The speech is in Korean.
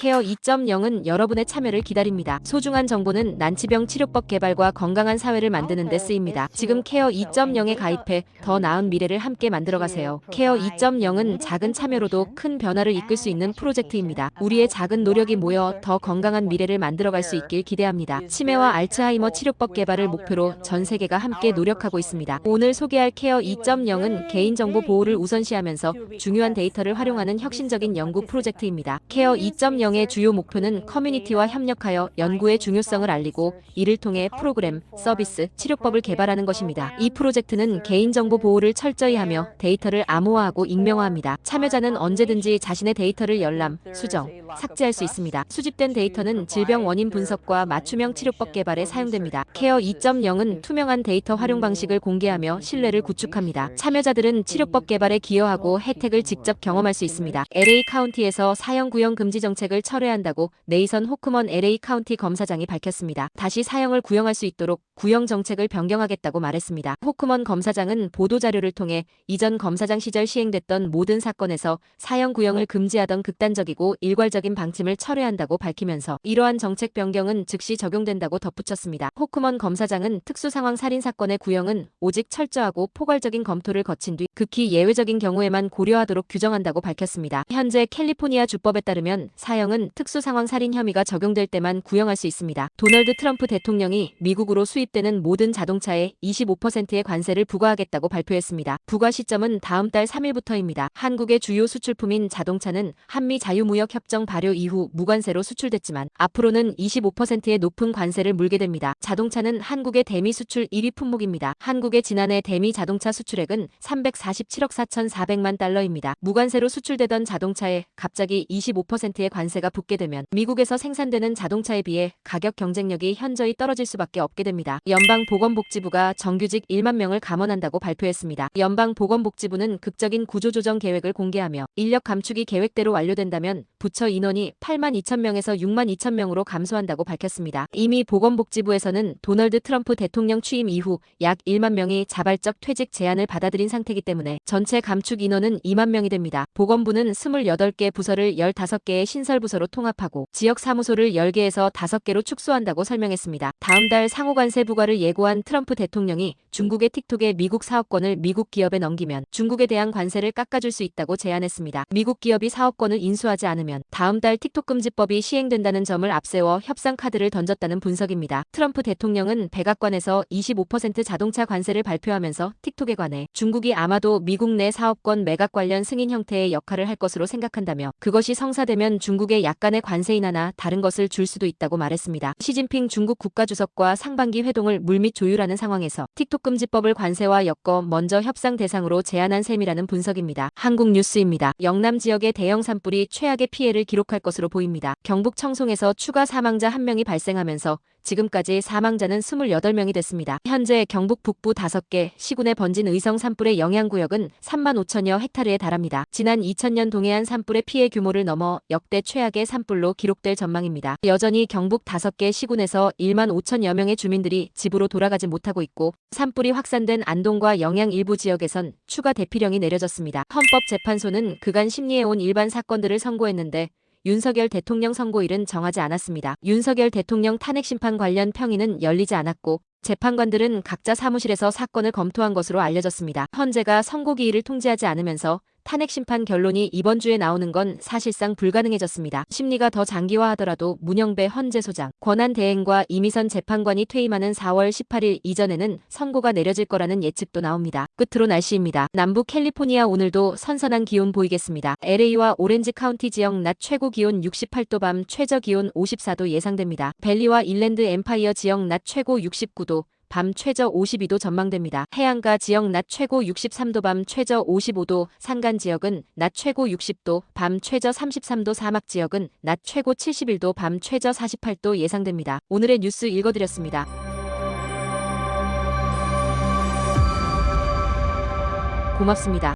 케어 2.0은 여러분의 참여를 기다립니다. 소중한 정보는 난치병 치료법 개발과 건강한 사회를 만드는 데 쓰입니다. 지금 케어 2.0에 가입해 더 나은 미래를 함께 만들어가세요. 케어 2.0은 작은 참여로도 큰 변화를 이끌 수 있는 프로젝트입니다. 우리의 작은 노력이 모여 더 건강한 미래를 만들어갈 수 있길 기대합니다. 치매와 알츠하이머 치료법 개발을 목표로 전 세계가 함께 노력하고 있습니다. 오늘 소개할 케어 2.0은 개인정보 보호를 우선시하면서 중요한 데이터를 활용하는 혁신적인 연구 프로젝트입니다. 케어 2.0의 주요 목표는 커뮤니티와 협력하여 연구의 중요성을 알리고 이를 통해 프로그램, 서비스, 치료법을 개발하는 것입니다. 이 프로젝트는 개인정보 보호를 철저히 하며 데이터를 암호화하고 익명화합니다. 참여자는 언제든지 자신의 데이터를 열람, 수정, 삭제할 수 있습니다. 수집된 데이터는 질병 원인 분석과 맞춤형 치료법 개발에 사용됩니다. 케어 2.0은 투명한 데이터 활용 방식을 공개하며 신뢰를 구축합니다. 참여자들은 치료법 개발에 기여하고 혜택을 직접 경험할 수 있습니다. LA 카운티에서 사형 구형 금지 정책을 철회한다고 네이선 호크먼 LA 카운티 검사장이 밝혔습니다. 다시 사형을 구형할 수 있도록 구형 정책을 변경하겠다고 말했습니다. 호크먼 검사장은 보도자료를 통해 이전 검사장 시절 시행됐던 모든 사건에서 사형 구형을 금지하던 극단적이고 일괄적인 방침을 철회한다고 밝히면서 이러한 정책 변경은 즉시 적용된다고 덧붙였습니다. 호크먼 검사장은 특수상황 살인 사건의 구형은 오직 철저하고 포괄적인 검토를 거친 뒤 극히 예외적인 경우에만 고려하도록 규정한다고 밝혔습니다. 현재 캘리포니아 주법에 따르면 사형은 특수상황 살인 혐의가 적용될 때만 구형할 수 있습니다. 도널드 트럼프 대통령이 미국으로 수입되는 모든 자동차에 25%의 관세를 부과하겠다고 발표했습니다. 부과 시점은 다음 달 3일부터입니다. 한국의 주요 수출품인 자동차는 한미 자유무역 협정 발효 이후 무관세로 수출됐지만 앞으로는 25%의 높은 관세를 물게 됩니다. 자동차는 한국의 대미 수출 1위 품목입니다. 한국의 지난해 대미 자동차 수출액은 347억 4,400만 달러입니다. 무관세로 수출되던 자동차에 갑자기 25%의 관세가 붙게 되면 미국에서 생산되는 자동차에 비해 가격 경쟁력이 현저히 떨어질 수밖에 없게 됩니다. 연방보건복지부가 정규직 1만 명을 감원한다고 발표했습니다. 연방보건복지부는 극적인 구조조정 계획을 공개하며 인력 감축이 계획대로 완료된다면 부처 인원이 8만 2천 명에서 6만 2천 명으로 감소한다고 밝혔습니다. 이미 보건복지부에서는 도널드 트럼프 대통령 취임 이후 약 1만 명이 자발적 퇴직 제안을 받아들인 상태이기 때문에 전체 감축 인원은 2만 명이 됩니다. 보건부는 28개 부서를 15개의 신설부서로 통합하고 지역 사무소를 10개에서 5개로 축소한다고 설명했습니다. 다음 달 상호관세 부과를 예고한 트럼프 대통령이 중국의 틱톡의 미국 사업권을 미국 기업에 넘기면 중국에 대한 관세를 깎아줄 수 있다고 제안했습니다. 미국 기업이 사업권을 인수하지 않으면 다음 달 틱톡 금지법이 시행된다는 점을 앞세워 협상 카드를 던졌다는 분석입니다. 트럼프 대통령은 백악관에서 25% 자동차 관세를 발표하면서 틱톡에 관해 중국이 아마도 미국 내 사업권 매각 관련 승인 형태의 역할을 할 것으로 생각한다며 그것이 성사되면 중국에 약간의 관세 인하나 다른 것을 줄 수도 있다고 말했습니다. 시진핑 중국 국가주석과 상반기 회동을 물밑 조율하는 상황에서 틱톡 금지법을 관세와 엮어 먼저 협상 대상으로 제안한 셈이라는 분석입니다. 한국 뉴스입니다. 영남 지역의 대형 산불이 최악의 피해를 기록할 것으로 보입니다. 경북 청송에서 추가 사망자 1명이 발생하면서 지금까지 사망자는 28명이 됐습니다. 현재 경북 북부 5개 시군에 번진 의성 산불의 영향구역은 3만 5천여 헥타르에 달합니다. 지난 2000년 동해안 산불의 피해 규모를 넘어 역대 최악의 산불로 기록될 전망입니다. 여전히 경북 5개 시군에서 1만 5천여 명의 주민들이 집으로 돌아가지 못하고 있고 산불이 확산된 안동과 영양 일부 지역에선 추가 대피령이 내려졌습니다. 헌법재판소는 그간 심리해온 일반 사건들을 선고했는데 윤석열 대통령 선고일은 정하지 않았습니다. 윤석열 대통령 탄핵심판 관련 평의는 열리지 않았고 재판관들은 각자 사무실에서 사건을 검토한 것으로 알려졌습니다. 헌재가 선고기일을 통지하지 않으면서 탄핵심판 결론이 이번 주에 나오는 건 사실상 불가능해졌습니다. 심리가 더 장기화하더라도 문영배 헌재소장, 권한대행과 이미선 재판관이 퇴임하는 4월 18일 이전에는 선고가 내려질 거라는 예측도 나옵니다. 끝으로 날씨입니다. 남부 캘리포니아 오늘도 선선한 기온 보이겠습니다. LA와 오렌지 카운티 지역 낮 최고 기온 68도 밤 최저 기온 54도 예상됩니다. 밸리와 인랜드 엠파이어 지역 낮 최고 69도, 밤 최저 52도 전망됩니다. 해안가 지역 낮 최고 63도 밤 최저 55도, 산간 지역은 낮 최고 60도, 밤 최저 33도, 사막 지역은 낮 최고 71도, 밤 최저 48도 예상됩니다. 오늘의 뉴스 읽어드렸습니다. 고맙습니다.